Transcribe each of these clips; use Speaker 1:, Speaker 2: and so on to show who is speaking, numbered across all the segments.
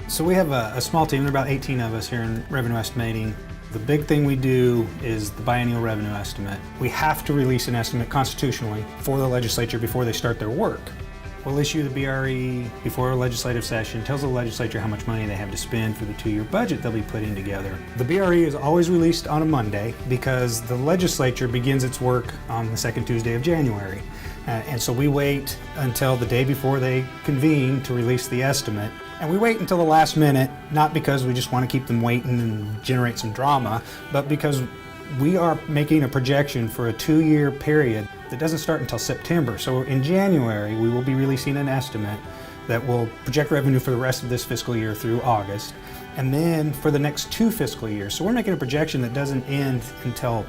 Speaker 1: So we have a small team, there are about 18 of us here in revenue estimating. The big thing we do is the biennial revenue estimate. We have to release an estimate constitutionally for the legislature before they start their work. We'll issue the BRE before a legislative session, tells the legislature how much money they have to spend for the 2-year budget they'll be putting together. The BRE is always released on a Monday because the legislature begins its work on the second Tuesday of January. And so we wait until the day before they convene to release the estimate. And we wait until the last minute, not because we just want to keep them waiting and generate some drama, but because we are making a projection for a 2-year period that doesn't start until September. So in January, we will be releasing an estimate that will project revenue for the rest of this fiscal year through August, and then for the next 2 fiscal years. So we're making a projection that doesn't end until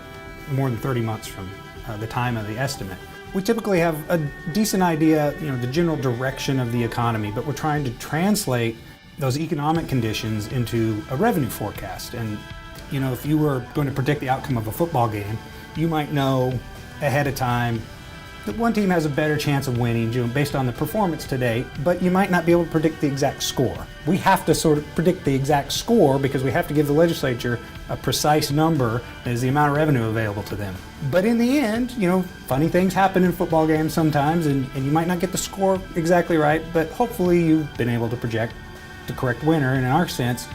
Speaker 1: more than 30 months from the time of the estimate. We typically have a decent idea, the general direction of the economy, but we're trying to translate those economic conditions into a revenue forecast. And if you were going to predict the outcome of a football game, you might know ahead of time that one team has a better chance of winning based on the performance to date, but you might not be able to predict the exact score. We have to sort of predict the exact score because we have to give the legislature a precise number as the amount of revenue available to them. But in the end, funny things happen in football games sometimes, and you might not get the score exactly right, but hopefully you've been able to project the correct winner, and in our sense,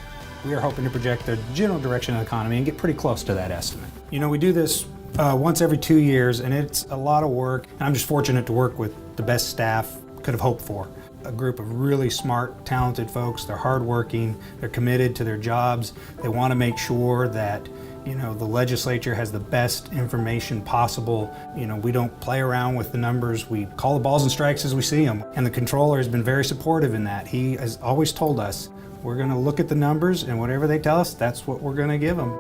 Speaker 1: we are hoping to project the general direction of the economy and get pretty close to that estimate. We do this once every 2 years, and it's a lot of work. And I'm just fortunate to work with the best staff could have hoped for. A group of really smart, talented folks. They're hardworking, they're committed to their jobs. They want to make sure that the legislature has the best information possible. We don't play around with the numbers. We call the balls and strikes as we see them. And the controller has been very supportive in that. He has always told us, we're going to look at the numbers, and whatever they tell us, that's what we're going to give them.